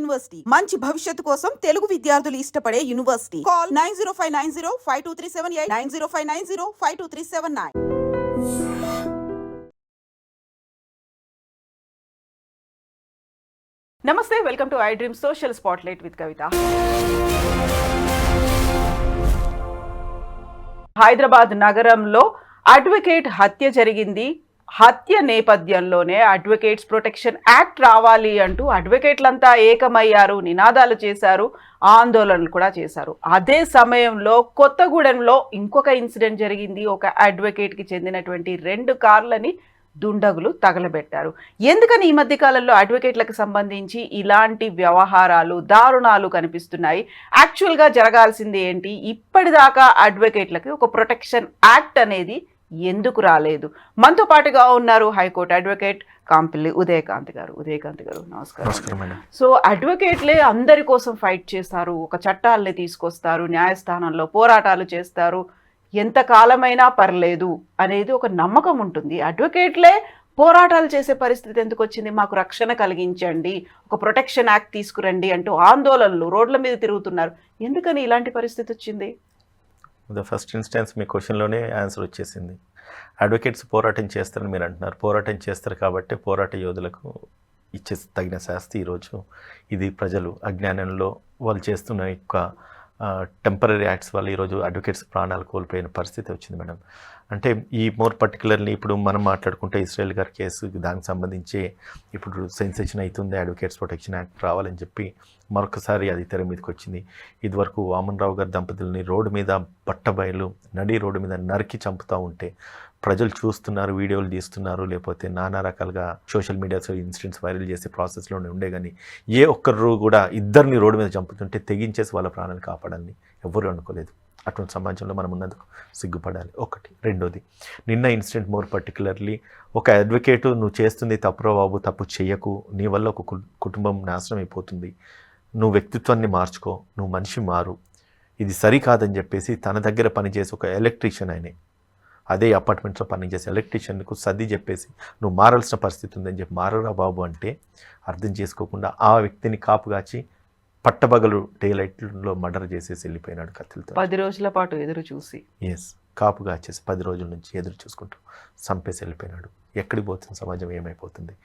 University మంచి భవిష్యత్తు కోసం తెలుగు విద్యార్థులు ఇష్టపడే యూనివర్సిటీ. కాల్ 9059052378 9059052379. నమస్తే, welcome to I dream social spotlight with Kavitha. Hyderabad నగరంలో అడ్వకేట్ హత్య జరిగింది. హత్య నేపథ్యంలోనే అడ్వకేట్స్ ప్రొటెక్షన్ యాక్ట్ రావాలి అంటూ అడ్వకేట్లంతా ఏకమయ్యారు, నినాదాలు చేశారు, ఆందోళనలు కూడా చేశారు. అదే సమయంలో కొత్తగూడెంలో ఇంకొక ఇన్సిడెంట్ జరిగింది. ఒక అడ్వకేట్కి చెందినటువంటి 2 కార్లని దుండగులు తగలబెట్టారు. ఎందుకని ఈ మధ్య కాలంలో అడ్వకేట్లకు సంబంధించి ఇలాంటి వ్యవహారాలు, దారుణాలు కనిపిస్తున్నాయి? యాక్చువల్గా జరగాల్సింది ఏంటి? ఇప్పటిదాకా అడ్వకేట్లకి ఒక ప్రొటెక్షన్ యాక్ట్ అనేది ఎందుకు రాలేదు? మనతో పాటుగా ఉన్నారు హైకోర్టు అడ్వకేట్ కాంపిల్లి ఉదయకాంత్ గారు. నమస్కారం. సో అడ్వకేట్లే అందరి కోసం ఫైట్ చేస్తారు, ఒక చట్టాలని తీసుకొస్తారు, న్యాయస్థానంలో పోరాటాలు చేస్తారు, ఎంత కాలమైనా పర్లేదు అనేది ఒక నమ్మకం ఉంటుంది. అడ్వకేట్లే పోరాటాలు చేసే పరిస్థితి ఎందుకు వచ్చింది? మాకు రక్షణ కలిగించండి, ఒక ప్రొటెక్షన్ యాక్ట్ తీసుకురండి అంటూ ఆందోళనలు, రోడ్ల మీద తిరుగుతున్నారు. ఎందుకని ఇలాంటి పరిస్థితి వచ్చింది? ఫస్ట్ ఇన్స్టెన్స్ మీ క్వశ్చన్లోనే ఆన్సర్ వచ్చేసింది. అడ్వకేట్స్ పోరాటం చేస్తారని మీరు అంటున్నారు. పోరాటం చేస్తారు కాబట్టి పోరాట యోధులకు ఇచ్చే తగిన శాస్తి ఈరోజు ఇది ప్రజలు అజ్ఞానంలో వాళ్ళు చేస్తున్న యొక్క టెంపరీ యాక్ట్స్ వల్ల ఈరోజు అడ్వకేట్స్ ప్రాణాలు కోల్పోయిన పరిస్థితి వచ్చింది మేడం. అంటే ఈ మోర్ పర్టికులర్లీ ఇప్పుడు మనం మాట్లాడుకుంటే ఇస్రాయల్ గారి కేసు, దానికి సంబంధించి ఇప్పుడు సెన్సేషన్ అవుతుంది. అడ్వకేట్స్ ప్రొటెక్షన్ యాక్ట్ రావాలని చెప్పి మరొకసారి అది తెర మీదకి వచ్చింది. ఇదివరకు వామన్ రావు గారి దంపతుల్ని రోడ్డు మీద బట్టబయలు నడి రోడ్డు మీద నరికి చంపుతూ ఉంటే ప్రజలు చూస్తున్నారు, వీడియోలు తీస్తున్నారు, లేకపోతే నానా రకాలుగా సోషల్ మీడియాలో ఇన్సిడెంట్స్ వైరల్ చేసే ప్రాసెస్లోనే ఉండే. కానీ ఏ ఒక్కరు కూడా ఇద్దరిని రోడ్డు మీద చంపుతుంటే తెగించేసి వాళ్ళ ప్రాణాలు కాపాడాలని ఎవరు అనుకోలేదు. అటువంటి సమాజంలో మనం ఉన్నందుకు సిగ్గుపడాలి. ఒకటి. రెండోది, నిన్న ఇన్సిడెంట్ మోర్ పర్టికులర్లీ ఒక అడ్వకేటు నువ్వు చేస్తుంది తప్పురా బాబు, తప్పు చెయ్యకు, నీ వల్ల ఒక కుటుంబం నాశనం అయిపోతుంది, నువ్వు వ్యక్తిత్వాన్ని మార్చుకో, నువ్వు మనిషి మారు, ఇది సరికాదని చెప్పేసి తన దగ్గర పనిచేసి ఒక ఎలక్ట్రీషియన్ అయినే అదే అపార్ట్మెంట్స్లో పనిచేసే ఎలక్ట్రీషియన్కు సర్ది చెప్పేసి నువ్వు మారాల్సిన పరిస్థితి ఉందని చెప్పి మారరా బాబు అంటే అర్థం చేసుకోకుండా ఆ వ్యక్తిని కాపుగాచి పట్టబగలు డే లైట్లో మర్డర్ చేసేసి వెళ్ళిపోయినాడు కత్తిలతో. 10 రోజుల పాటు ఎదురు చూసి కాపుగా వచ్చేసి 10 రోజుల నుంచి ఎదురు చూసుకుంటూ చంపేసి వెళ్ళిపోయినాడు. ఎక్కడికి పోతుంది సమాజం, ఏమైపోతుంది?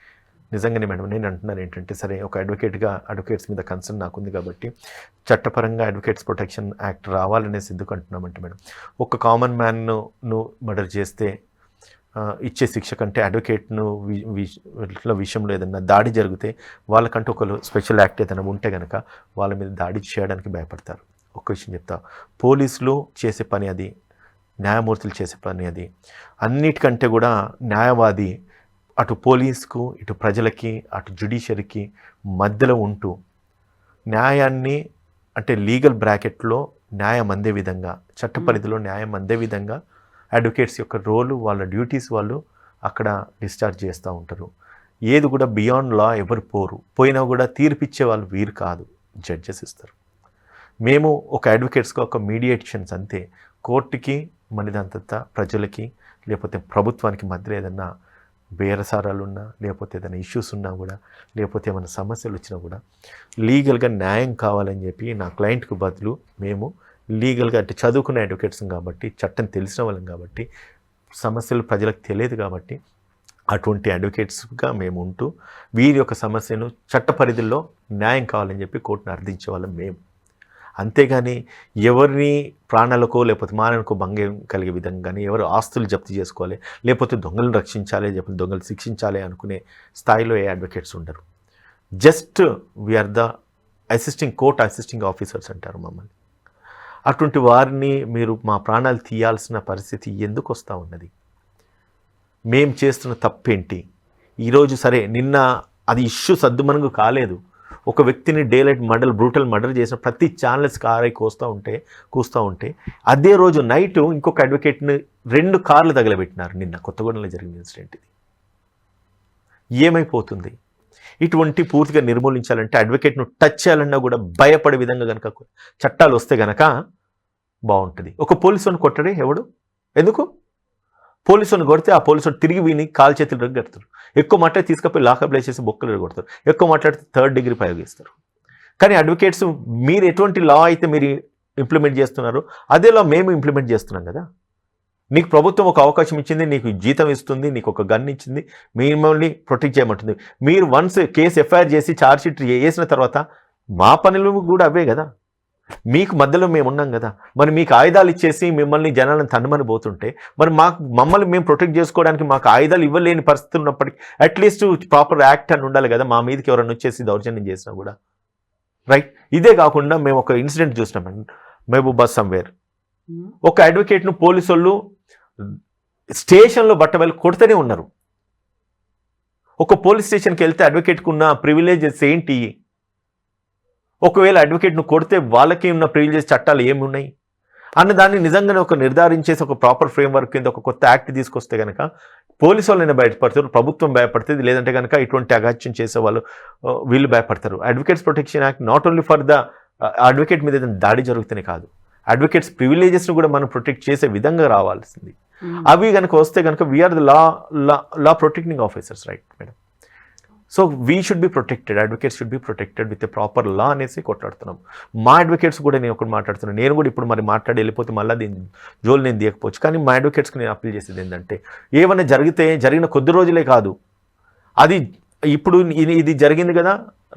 నిజంగానే మేడం నేను అంటున్నాను ఏంటంటే, సరే ఒక అడ్వకేట్గా అడ్వకేట్స్ మీద కన్సర్న్ నాకుంది కాబట్టి చట్టపరంగా అడ్వకేట్స్ ప్రొటెక్షన్ యాక్ట్ రావాలనేసి ఎందుకు అంటున్నామంటే మేడం, ఒక కామన్ మ్యాన్ను నువ్వు మర్డర్ చేస్తే ఇచ్చే శిక్ష కంటే అడ్వకేట్ను విషయంలో ఏదైనా దాడి జరిగితే వాళ్ళకంటూ ఒక స్పెషల్ యాక్ట్ ఏదైనా ఉంటే కనుక వాళ్ళ మీద దాడి చేయడానికి భయపడతారు. ఒక విషయం చెప్తా, పోలీసులు చేసే పని అది, న్యాయమూర్తులు చేసే పని అది. అన్నిటికంటే కూడా న్యాయవాది అటు పోలీసుకు, ఇటు ప్రజలకి, అటు జ్యుడిషియరీకి మధ్యలో ఉంటూ న్యాయాన్ని అంటే లీగల్ బ్రాకెట్లో న్యాయం అందే విధంగా, చట్ట పరిధిలో న్యాయం అందే విధంగా అడ్వకేట్స్ యొక్క రోలు, వాళ్ళ డ్యూటీస్ వాళ్ళు అక్కడ డిశ్చార్జ్ చేస్తూ ఉంటారు. ఏది కూడా బియాండ్ లా ఎవరు పోయినా కూడా తీర్పిచ్చే వాళ్ళు వీరు కాదు, జడ్జెస్ ఇస్తారు. మేము ఒక అడ్వకేట్స్గా ఒక మీడియేషన్స్ అంతే. కోర్టుకి మనిదంతా ప్రజలకి లేకపోతే ప్రభుత్వానికి మధ్యలో ఏదన్నా బేరసారాలు ఉన్నా, లేకపోతే ఏదైనా ఇష్యూస్ ఉన్నా కూడా, లేకపోతే ఏమైనా సమస్యలు వచ్చినా కూడా లీగల్గా న్యాయం కావాలని చెప్పి నా క్లయింట్కు బదులు మేము లీగల్గా అంటే చదువుకునే అడ్వకేట్స్ కాబట్టి, చట్టం తెలిసిన వాళ్ళం కాబట్టి, సమస్యలు ప్రజలకు తెలియదు కాబట్టి అటువంటి అడ్వకేట్స్గా మేము ఉంటూ వీరి యొక్క సమస్యను చట్ట పరిధిలో న్యాయం కావాలని చెప్పి కోర్టును అర్థించే వాళ్ళం మేము. అంతేగాని ఎవరిని ప్రాణాలకో లేకపోతే మానవకో భంగం కలిగే విధంగా కానీ, ఎవరు ఆస్తులు జప్తు చేసుకోవాలి, లేకపోతే దొంగలను రక్షించాలి, లేకపోతే దొంగలు శిక్షించాలి అనుకునే స్థాయిలో ఏ అడ్వకేట్స్ ఉండరు. Just we are the court assisting officers అంటారు మమ్మల్ని. అటువంటి వారిని మీరు మా ప్రాణాలు తీయాల్సిన పరిస్థితి ఎందుకు వస్తూ ఉన్నది? మేం చేస్తున్న తప్పేంటి? ఈరోజు సరే నిన్న అది ఇష్యూ సద్దుమణుగు కాలేదు. ఒక వ్యక్తిని డే లైట్ బ్రూటల్ మర్డర్ చేసిన ప్రతి ఛానల్స్ కారై కూస్తూ ఉంటే అదే రోజు నైట్ ఇంకొక అడ్వకేట్ని 2 కార్లు తగలబెట్టినారు. నిన్న కొత్తగూడెంలో జరిగిన ఇన్సిడెంట్ ఇది. ఏమైపోతుంది? ఇటువంటి పూర్తిగా నిర్మూలించాలంటే అడ్వకేట్ను టచ్ చేయాలన్నా కూడా భయపడే విధంగా కనుక చట్టాలు వస్తే కనుక బాగుంటుంది. ఒక పోలీసుని కొట్టడే ఎవడు? ఎందుకు? పోలీసుని కొడితే ఆ పోలీసు తిరిగి విని కాలు చేతులు కడతారు. ఎక్కువ మాట్లాడి తీసుకుపోయి లాకప్లో వేసేసి బొక్కలు కొడతారు. ఎక్కువ మాట్లాడితే 3rd డిగ్రీ ప్రయోగిస్తారు. కానీ అడ్వకేట్స్ మీరు ఎటువంటి లా అయితే మీరు ఇంప్లిమెంట్ చేస్తున్నారో అదే లా మేము ఇంప్లిమెంట్ చేస్తున్నాం కదా. నీకు ప్రభుత్వం ఒక అవకాశం ఇచ్చింది, నీకు జీతం ఇస్తుంది, నీకు ఒక గన్ ఇచ్చింది, మిమ్మల్ని ప్రొటెక్ట్ చేయమంటుంది. మీరు వన్స్ కేసు ఎఫ్ఐఆర్ చేసి ఛార్జ్షీట్ వేసిన తర్వాత మా పనులు కూడా అవే కదా. మీకు మధ్యలో మేము ఉన్నాం కదా. మరి మీకు ఆయుధాలు ఇచ్చేసి మిమ్మల్ని జనాలను తన్నమని పోతుంటే మరి మమ్మల్ని మేము ప్రొటెక్ట్ చేసుకోవడానికి మాకు ఆయుధాలు ఇవ్వలేని పరిస్థితి ఉన్నప్పటికీ అట్లీస్ట్ ప్రాపర్ యాక్ట్ అని ఉండాలి కదా. మా మీదకి ఎవరైనా వచ్చేసి దౌర్జన్యం చేసినా కూడా రైట్. ఇదే కాకుండా మేము ఒక ఇన్సిడెంట్ చూసినామండి మహబూబాబాద్ సమ్వేర్. ఒక అడ్వకేట్ను పోలీసు వాళ్ళు స్టేషన్లో బట్టబయలు కొడుతూనే ఉన్నారు. ఒక పోలీస్ స్టేషన్కి వెళ్తే అడ్వకేట్కు ఉన్న ప్రివిలేజెస్ ఏంటి? ఒకవేళ అడ్వకేట్ను కొడితే వాళ్ళకి ఉన్న ప్రివిలేజ్ చట్టాలు ఏమి ఉన్నాయి అన్న దాన్ని నిజంగానే ఒక నిర్ధారించేసి ఒక ప్రాపర్ ఫ్రేమ్వర్క్ కింద ఒక కొత్త యాక్ట్ తీసుకొస్తే కనుక పోలీసు వాళ్ళైనా భయపడతారు, ప్రభుత్వం భయపడుతుంది. లేదంటే కనుక ఇటువంటి అగాత్యం చేసే వాళ్ళు వీళ్ళు భయపడతారు. Advocates protection act not only for the advocate మీద ఏదైనా దాడి జరుగుతూనే కాదు, అడ్వకేట్స్ ప్రివిలేజెస్ను కూడా మనం ప్రొటెక్ట్ చేసే విధంగా రావాల్సింది. అవి కనుక వస్తే కనుక we are the law protecting officers right madam. So we should be protected, advocates should be protected with a proper law అనేసి కొట్లాడుతున్నాం. మా అడ్వకేట్స్ కూడా నేను ఒకటి మాట్లాడుతున్నాను. నేను కూడా ఇప్పుడు మరి మాట్లాడి వెళ్ళిపోతే మళ్ళీ దీన్ని జోలు నేను తీయకపోవచ్చు. కానీ మా అడ్వకేట్స్కి నేను అప్పీల్ చేసేది ఏంటంటే ఏమైనా జరిగిన కొద్ది రోజులే కాదు, అది ఇప్పుడు ఇది జరిగింది కదా,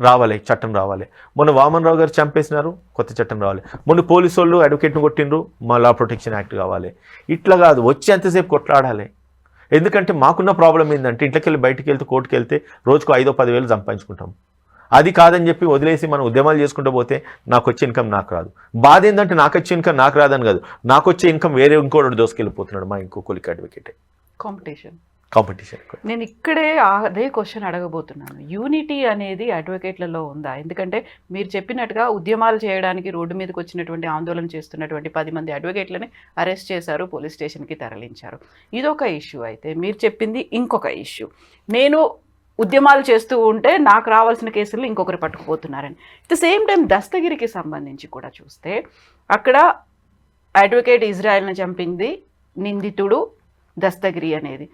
రావాలి, చట్టం రావాలి. మొన్న వామన్ రావు గారు చంపేసినారు, కొత్త చట్టం రావాలి. మొన్న పోలీసు వాళ్ళు అడ్వకేట్ను కొట్టిండ్రు, మా లా ప్రొటెక్షన్ యాక్ట్ కావాలి. ఇట్లా కాదు, వచ్చేంతసేపు కొట్లాడాలి. ఎందుకంటే మాకున్న ప్రాబ్లం ఏంటంటే ఇంట్లోకి వెళ్ళి బయటికి వెళ్తే కోర్టుకు వెళ్తే రోజుకు 5,000-10,000 సంపాదించుకుంటాం. అది కాదని చెప్పి వదిలేసి మనం ఉద్యమాలు చేసుకుంటూ పోతే నాకు వచ్చే ఇన్కమ్ నాకు రాదు. బాధ ఏంటంటే నాకు వచ్చే ఇన్కమ్ నాకు రాదని కాదు, నాకు వచ్చే ఇన్కమ్ వేరే ఇంకోటి దోసుకెళ్ళిపోతున్నాడు మా ఇంకో కొలిక్ అడ్వకేటే. కాంపిటీషన్. నేను ఇక్కడే అదే క్వశ్చన్ అడగబోతున్నాను. యూనిటీ అనేది అడ్వకేట్లలో ఉందా? ఎందుకంటే మీరు చెప్పినట్టుగా ఉద్యమాలు చేయడానికి రోడ్డు మీదకి వచ్చినటువంటి ఆందోళన చేస్తున్నటువంటి 10 మంది అడ్వకేట్లని అరెస్ట్ చేశారు, పోలీస్ స్టేషన్కి తరలించారు. ఇదొక ఇష్యూ అయితే, మీరు చెప్పింది ఇంకొక ఇష్యూ. నేను ఉద్యమాలు చేస్తూ ఉంటే నాకు రావాల్సిన కేసులు ఇంకొకరు పట్టుకుపోతున్నారని. అట్ ద సేమ్ టైం దస్తగిరికి సంబంధించి కూడా చూస్తే అక్కడ అడ్వకేట్ ఇజ్రాయెల్ని చంపింది నిందితుడు దస్తగిరి అనేది.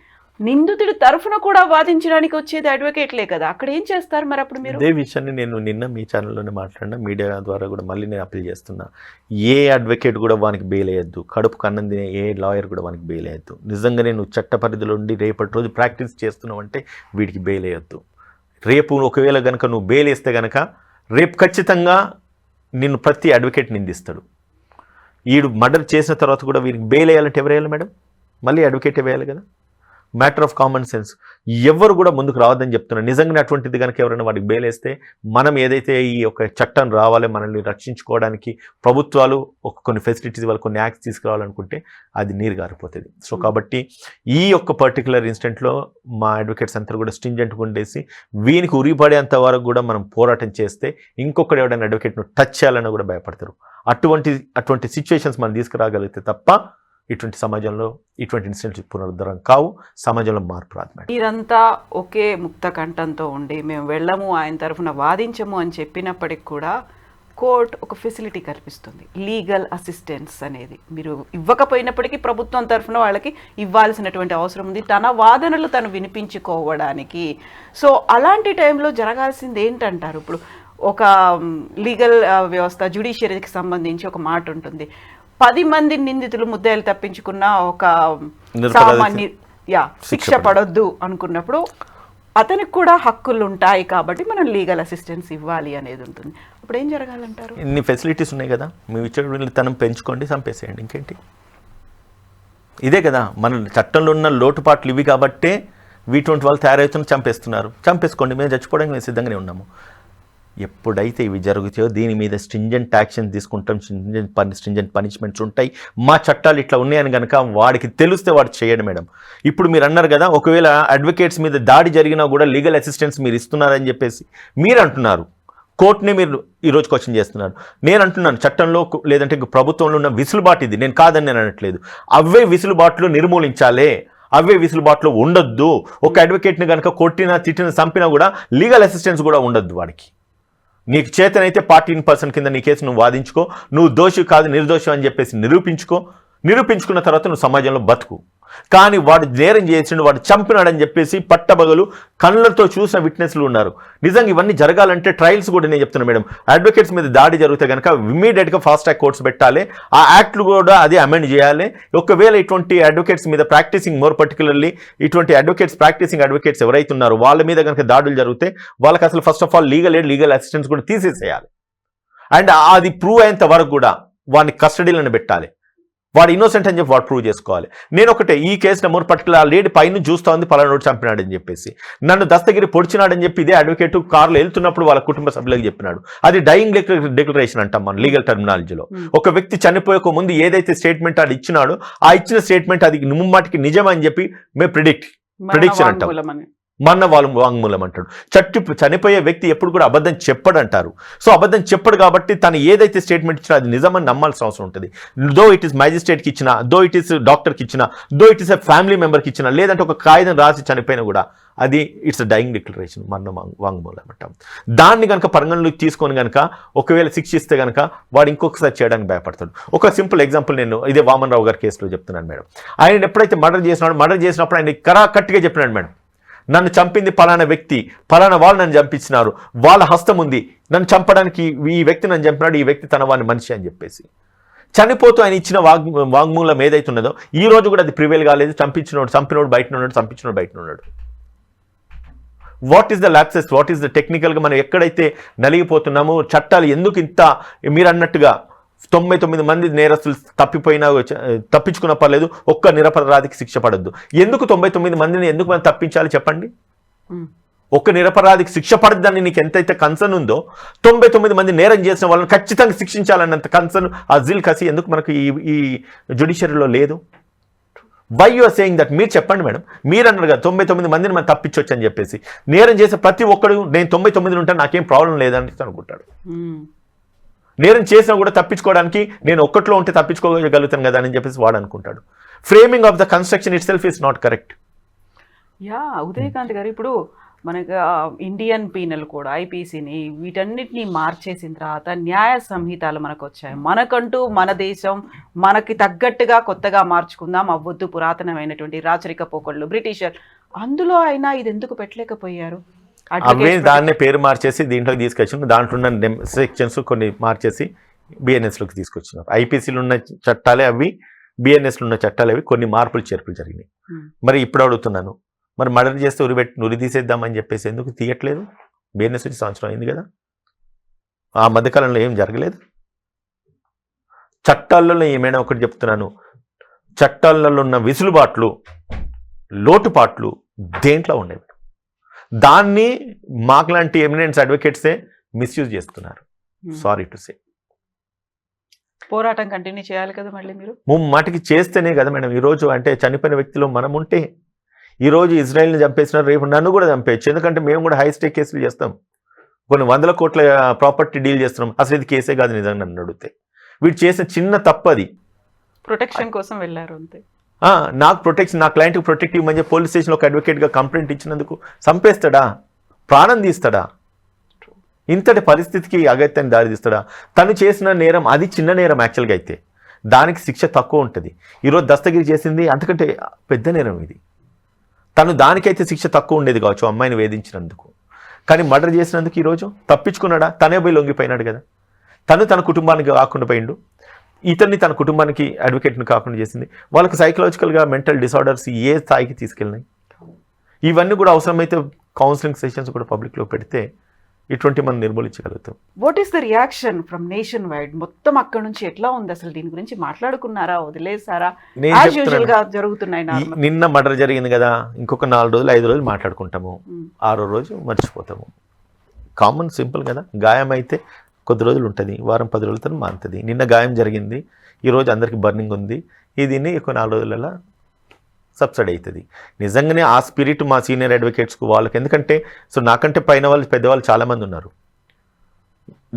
నిందితుడి తరఫున కూడా వాదించడానికి వచ్చేది అడ్వకేట్లే కదా, అక్కడ ఏం చేస్తారు మరి అప్పుడు మీరు? ఇదే విషయాన్ని నేను నిన్న మీ ఛానల్లోనే మాట్లాడినా, మీడియా ద్వారా కూడా మళ్ళీ నేను అప్పీల్ చేస్తున్నా. ఏ అడ్వకేట్ కూడా వానికి బెయిల్ వేయద్దు, కడుపు కన్నం తినే ఏ లాయర్ కూడా వానికి బెయిల్ వేయద్దు. నిజంగానే నువ్వు చట్ట పరిధిలో ఉండి రేపటి రోజు ప్రాక్టీస్ చేస్తున్నావు అంటే వీడికి బెయిల్ వేయద్దు. రేపు ఒకవేళ కనుక నువ్వు బెయిల్ వేస్తే కనుక రేపు ఖచ్చితంగా నిన్ను ప్రతి అడ్వకేట్ నిందిస్తాడు. వీడు మర్డర్ చేసిన తర్వాత కూడా వీరికి బెయిల్ వేయాలంటే ఎవరు వేయాలి మేడం? మళ్ళీ అడ్వకేటే వేయాలి కదా. Matter of common sense. ఎవరు కూడా ముందుకు రావద్దని చెప్తున్నారు. నిజంగానే అటువంటిది కనుక ఎవరైనా వాడికి బెయిల్ వేస్తే మనం ఏదైతే ఈ యొక్క చట్టం రావాలి, మనల్ని రక్షించుకోవడానికి ప్రభుత్వాలు కొన్ని ఫెసిలిటీస్ ఇవ్వాలి, కొన్ని యాక్ట్స్ తీసుకురావాలనుకుంటే అది నీరు గారిపోతుంది. సో కాబట్టి ఈ యొక్క పర్టికులర్ ఇన్సిడెంట్లో మా అడ్వకేట్స్ అంతా కూడా స్ట్రింజెంట్గా ఉండేసి వీనికి ఉరిపడేంత వరకు కూడా మనం పోరాటం చేస్తే ఇంకొకటి ఎవరైనా అడ్వకేట్ను టచ్ చేయాలన్నా కూడా భయపడతారు. అటువంటి సిచ్యువేషన్స్ మనం తీసుకురాగలిగితే తప్ప ఇటువంటి సమాజంలో ఇటువంటి ఇన్సిడెంట్స్ పునరుద్ధరణ కావు, సమాజంలో మార్పు రాదు మేడం. మీరంతా ఒకే ముక్త కంఠంతో ఉండి మేము వెళ్ళము, ఆయన తరఫున వాదించము అని చెప్పినప్పటికి కూడా కోర్ట్ ఒక ఫెసిలిటీ కల్పిస్తుంది, లీగల్ అసిస్టెన్స్ అనేది. మీరు ఇవ్వకపోయినప్పటికీ ప్రభుత్వం తరఫున వాళ్ళకి ఇవ్వాల్సినటువంటి అవసరం ఉంది, తన వాదనలు తను వినిపించుకోవడానికి. సో అలాంటి టైంలో జరగాల్సింది ఏంటంటారు? ఇప్పుడు ఒక లీగల్ వ్యవస్థ, జ్యుడిషియరీకి సంబంధించి ఒక మాట ఉంటుంది, 10 మంది నిందితులు ముద్దాయిలు తప్పించుకున్న ఒక సామాన్య శిక్ష పడొద్దు అనుకున్నప్పుడు అతనికి కూడా హక్కులు ఉంటాయి కాబట్టి మనం లీగల్ అసిస్టెన్స్ ఇవ్వాలి అనేది ఉంటుంది. అప్పుడు ఏం జరగాలంటారు? ఇన్ని ఫెసిలిటీస్ ఉన్నాయి కదా, మేము ఇచ్చే తనం పెంచుకోండి, చంపేసేయండి, ఇంకేంటి? ఇదే కదా మన చట్టంలో ఉన్న లోటుపాట్లు ఇవి కాబట్టే వీటువంటి వాళ్ళు తయారవుతున్న చంపేస్తున్నారు. చంపేసుకోండి, మేము చచ్చిపోవడానికి మేము సిద్ధంగానే ఉన్నాము. ఎప్పుడైతే ఇవి జరుగుతాయో దీని మీద స్ట్రింజెంట్ యాక్షన్ తీసుకుంటాం, స్ట్రింజెంట్ పనిష్మెంట్స్ ఉంటాయి. మా చట్టాలు ఇట్లా ఉన్నాయని కనుక వాడికి తెలిస్తే వాడు చేయడు మేడం. ఇప్పుడు మీరు అన్నారు కదా, ఒకవేళ అడ్వకేట్స్ మీద దాడి జరిగినా కూడా లీగల్ అసిస్టెన్స్ మీరు ఇస్తున్నారని చెప్పేసి మీరు అంటున్నారు. కోర్టుని మీరు ఈరోజు క్వశ్చన్ చేస్తున్నారు. నేను అంటున్నాను చట్టంలో లేదంటే ప్రభుత్వంలో ఉన్న విసులుబాటు ఇది, నేను కాదని నేను అనట్లేదు. అవే విసులుబాట్లు నిర్మూలించాలే, అవే విసులుబాట్లు ఉండొద్దు. ఒక అడ్వకేట్ని కనుక కొట్టినా తిట్టినా చంపినా కూడా లీగల్ అసిస్టెన్స్ కూడా ఉండొద్దు వాడికి. నీకు చేతనైతే 14% కింద నీ కేసు నువ్వు వాదించుకో, నువ్వు దోషి కాదు నిర్దోషి అని చెప్పేసి నిరూపించుకున్న తర్వాత నువ్వు సమాజంలో బతుకు. కానీ వాడు నేరం చేసిండు, వాడు చంపినాడని చెప్పేసి పట్టబగలు కళ్ళతో చూసిన విట్నెస్లు ఉన్నారు. నిజంగా ఇవన్నీ జరగాలంటే ట్రయల్స్ కూడా నేను చెప్తున్నాను మేడం, అడ్వకేట్స్ మీద దాడి జరిగితే కనుక ఇమ్మీడియట్గా ఫాస్ట్ ట్రాక్ కోర్ట్స్ పెట్టాలి, ఆ యాక్ట్లు కూడా అది అమెండ్ చేయాలి. ఒకవేళ ఇటువంటి అడ్వకేట్స్ మీద ప్రాక్టీసింగ్ మోర్ పర్టికులర్లీ ఇటువంటి అడ్వకేట్స్ ప్రాక్టీసింగ్ అడ్వకేట్స్ ఎవరైతే ఉన్నారో వాళ్ళ మీద కనుక దాడులు జరిగితే వాళ్ళకి అసలు first of all legal assistance కూడా తీసేసేయాలి. అండ్ అది ప్రూవ్ అయ్యేంత వరకు కూడా వాడిని కస్టడీలను పెట్టాలి. వాడు ఇన్నోసెంట్ అని చెప్పి వాడు ప్రూవ్ చేసుకోవాలి. నేను ఒకటే ఈ కేసు నెంబర్ పర్టికులర్ ఆ లేడీ పైన చూస్తూ ఉంది పలానోడు చంపినాడని చెప్పేసి, నన్ను దస్తగిరి పొడిచినాడని చెప్పి ఇదే అడ్వకేట్ కారులో వెళ్తున్నప్పుడు వాళ్ళ కుటుంబ సభ్యులకు చెప్పినాడు. అది డైయింగ్ డిక్లరేషన్ అంటాం మనం లీగల్ టర్మినాలజీలో. ఒక వ్యక్తి చనిపోయక ముందు ఏదైతే స్టేట్మెంట్ అది ఇచ్చినాడో ఆ ఇచ్చిన స్టేట్మెంట్ అది ముమ్మాటికి నిజం అని చెప్పి మేము ప్రిడిక్షన్ అంటాం, మన్న వాంగ్మూలం అంటాడు. చనిపోయే వ్యక్తి ఎప్పుడు కూడా అబద్ధం చెప్పడంటారు. సో అబద్ధం చెప్పడు కాబట్టి తను ఏదైతే స్టేట్మెంట్ ఇచ్చినా అది నిజమని నమ్మాల్సిన అవసరం ఉంటుంది. దో ఇట్ ఈస్ మ్యాజిస్ట్రేట్కి ఇచ్చినా, దో ఇట్ ఈస్ డాక్టర్కి ఇచ్చినా, though it is a family మెంబర్కి ఇచ్చినా, లేదంటే ఒక కాగితం రాసి చనిపోయినా కూడా అది ఇట్స్ డైయింగ్ డిక్లరేషన్, మరణ వాంగ్మూలం అంటాం. దాన్ని కనుక పరిగణలోకి తీసుకొని కనుక ఒకవేళ శిక్షిస్తే కనుక వాడు ఇంకొకసారి చేయడానికి భయపడతాడు. ఒక సింపుల్ ఎగ్జాంపుల్ నేను ఇదే వామన్ రావు గారి కేసులో చెప్తున్నాను మేడం. ఆయన ఎప్పుడైతే మర్డర్ చేసినప్పుడు ఆయన కరాకట్టిగా చెప్పినాడు మేడం, నన్ను చంపింది పలానా వ్యక్తి, పలానా వాళ్ళు నన్ను చంపించినారు, వాళ్ళ హస్తం ఉంది, నన్ను చంపడానికి ఈ వ్యక్తి నన్ను చంపినాడు, ఈ వ్యక్తి తన వాడిని మనిషి అని చెప్పేసి చనిపోతూ ఆయన ఇచ్చిన వాంగ్మూలం ఏదైతే ఉన్నదో ఈ రోజు కూడా అది ప్రివేల్ కాలేదు. చంపినోడు బయట ఉన్నాడు, చంపించినోడు బయట ఉన్నాడు. What is the lapses, what is the టెక్నికల్గా మనం ఎక్కడైతే నలిగిపోతున్నామో, చట్టాలు ఎందుకు ఇంత మీరు అన్నట్టుగా 99 మంది నేరస్తులు తప్పించుకున్న పర్లేదు, ఒక్క నిరపరాధికి శిక్ష పడద్దు. ఎందుకు 99 మందిని ఎందుకు మనం తప్పించాలి చెప్పండి? ఒక్క నిరపరాధికి శిక్ష పడద్దని నీకు ఎంతైతే కన్సర్న్ ఉందో 99 మంది నేరం చేసిన వాళ్ళని ఖచ్చితంగా శిక్షించాలన్నంత కన్సర్న్ ఆ జిల్ కసి ఎందుకు మనకు ఈ జ్యుడిషియరీలో లేదు? Why you are saying that? మీరు చెప్పండి మేడం. మీరు అన్నారు కదా 99 మందిని మనం తప్పించవచ్చు అని చెప్పేసి. నేరం చేసే ప్రతి ఒక్కడు నేను 99 ఉంటాను నాకేం ప్రాబ్లం లేదని అనుకుంటాడు. నేరం చేసినా కూడా తప్పించుకోవడానికి నేను ఒక్కట్లో ఉంటే తప్పించుకోగలుగుతాను కదా అని చెప్పేసి వాడు అనుకుంటాడు. Framing of the construction it self is not correct. Yeah Udayakanth గారు, ఇప్పుడు మనకు ఇండియన్ పీనల్ కూడా ఐపీసీని వీటన్నిటిని మార్చేసిన తర్వాత న్యాయ సంహితాలు మనకు వచ్చాయి. మనకంటూ మన దేశం మనకి తగ్గట్టుగా కొత్తగా మార్చుకుందాం, అవ్వద్దు పురాతనమైనటువంటి రాచరిక పోకళ్ళు బ్రిటిషర్, అందులో అయినా ఇది ఎందుకు పెట్టలేకపోయారు? అవే దాన్నే పేరు మార్చేసి దీంట్లోకి తీసుకొచ్చిన, దాంట్లో ఉన్న సెక్షన్స్ కొన్ని మార్చేసి బిఎన్ఎస్లోకి తీసుకొచ్చినారు. ఐపీసీలో ఉన్న చట్టాలే అవి, బిఎన్ఎస్లో ఉన్న చట్టాలు అవి, కొన్ని మార్పులు చేర్పులు జరిగినాయి. మరి ఇప్పుడు అడుగుతున్నాను, మరి మర్డర్ చేస్తే ఉరి తీసేద్దామని చెప్పేసి ఎందుకు తీయట్లేదు? బిఎన్ఎస్ వచ్చి సంవత్సరం అయింది కదా, ఆ మధ్యకాలంలో ఏం జరగలేదు. చట్టాలలో ఏమైనా ఒకటి చెప్తున్నాను, చట్టాలలో ఉన్న విసులుబాట్లు లోటుపాట్లు దేంట్లో ఉండేవి, దాన్ని మాకులాంటి ఎమినెన్స్ అడ్వకేట్సే మిస్యూజ్ చేస్తున్నారు. Sorry to say. పోరాటం కంటిన్యూ చేయాలి కదా మళ్ళీ మీరు. మాటికి చేస్తేనే కదా మేడం ఈరోజు, అంటే చనిపోయిన వ్యక్తిలో మనం ఉంటే ఈరోజు ఇజ్రాయెల్ని చంపేసినారు, రేపు నన్ను కూడా చంపేయచ్చు. ఎందుకంటే మేము కూడా హై స్టేక్ కేసులు చేస్తాం, కొన్ని 100 కోట్ల ప్రాపర్టీ డీల్ చేస్తున్నాం. అసలు ఇది కేసే కాదు నిజంగా నన్ను అడిగితే. వీడు చేసిన చిన్న తప్పది, ప్రొటెక్షన్ కోసం వెళ్ళారు అంతే. నాకు ప్రొటెక్షన్, నా క్లయింట్కి ప్రొటెక్ట్ ఇవ్వమని చెప్పి పోలీస్ స్టేషన్లో ఒక అడ్వకేట్గా కంప్లైంట్ ఇచ్చినందుకు చంపేస్తాడా? ప్రాణం తీస్తాడా? ఇంతటి పరిస్థితికి అగత్యాన్ని దారితీస్తాడా? తను చేసిన నేరం అది చిన్న నేరం యాక్చువల్గా అయితే, దానికి శిక్ష తక్కువ ఉంటుంది. ఈరోజు దస్తగిరి చేసింది అంతకంటే పెద్ద నేరం ఇది. తను దానికైతే శిక్ష తక్కువ ఉండేది కావచ్చు అమ్మాయిని వేధించినందుకు, కానీ మర్డర్ చేసినందుకు ఈరోజు తప్పించుకున్నాడా? తనే పోయి లొంగిపోయినాడు కదా. తన కుటుంబానికి కాకుండా పోయిండు, ఇతన్ని తన కుటుంబానికి అడ్వకేట్ని కాకుండా చేసింది. వాళ్ళకి సైకలాజికల్గా మెంటల్ డిసార్డర్స్ ఏ స్థాయికి తీసుకెళ్ళినాయి. ఇవన్నీ కూడా అవసరమైతే కౌన్సిలింగ్ సెషన్స్ కూడా పబ్లిక్లో పెడితే ఇటువంటి మనం నిర్మూలించగలుగుతాం. What is the reaction from nationwide? మొత్తం అక్కడ నుంచి ఎట్లా ఉంది అసలు? దీని గురించి మాట్లాడుకున్నారా, వదిలేసారా? జరుగుతున్నాయి. నిన్న మర్డర్ జరిగింది కదా, ఇంకొక 4 రోజులు 5 రోజులు మాట్లాడుకుంటాము, 6వ రోజు మర్చిపోతాము. కామన్ సింపుల్ కదా. గాయం అయితే కొద్ది రోజులు ఉంటుంది, వారం 10 రోజులతో మారుతుంది. నిన్న గాయం జరిగింది, ఈరోజు అందరికీ బర్నింగ్ ఉంది, దీన్ని ఒక 4 రోజులలో సబ్సైడ్ అవుతుంది. నిజంగానే ఆ స్పిరిట్ మా సీనియర్ అడ్వకేట్స్కు వాళ్ళకి, ఎందుకంటే సో నాకంటే పైన వాళ్ళు పెద్దవాళ్ళు చాలామంది ఉన్నారు.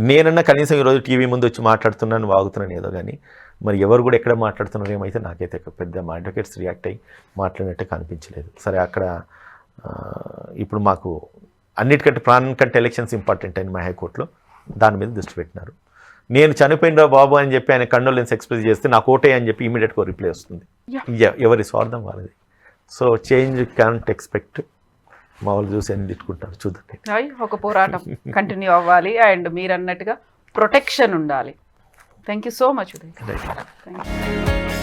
నేనన్నా కనీసం ఈరోజు టీవీ ముందు వచ్చి మాట్లాడుతున్నాను, వాగుతున్నాను ఏదో, కానీ మరి ఎవరు కూడా ఎక్కడ మాట్లాడుతున్నారు ఏమైతే నాకైతే పెద్ద మా అడ్వకేట్స్ రియాక్ట్ అయ్యి మాట్లాడినట్టే కనిపించలేదు. సరే, అక్కడ ఇప్పుడు మాకు అన్నిటికంటే ప్రాణం కంటే ఎలక్షన్స్ ఇంపార్టెంట్ అయిన మా హైకోర్టులో దాని మీద దృష్టి పెట్టినారు. నేను చనిపోయినరా బాబు అని చెప్పి ఆయన కండోలెన్స్ ఎక్స్ప్రెస్ చేస్తే నాకు ఓటే అని చెప్పి ఇమీడియట్గా రిప్లై వస్తుంది. ఎవరి స్వార్థం వాళ్ళది. So change can't expect. మా వాళ్ళు చూసి అని తిట్టుకుంటారు, చూడండి. ఒక పోరాటం కంటిన్యూ అవ్వాలి అండ్ మీరు అన్నట్టుగా ప్రొటెక్షన్ ఉండాలి. Thank you so much. Right. Thank you.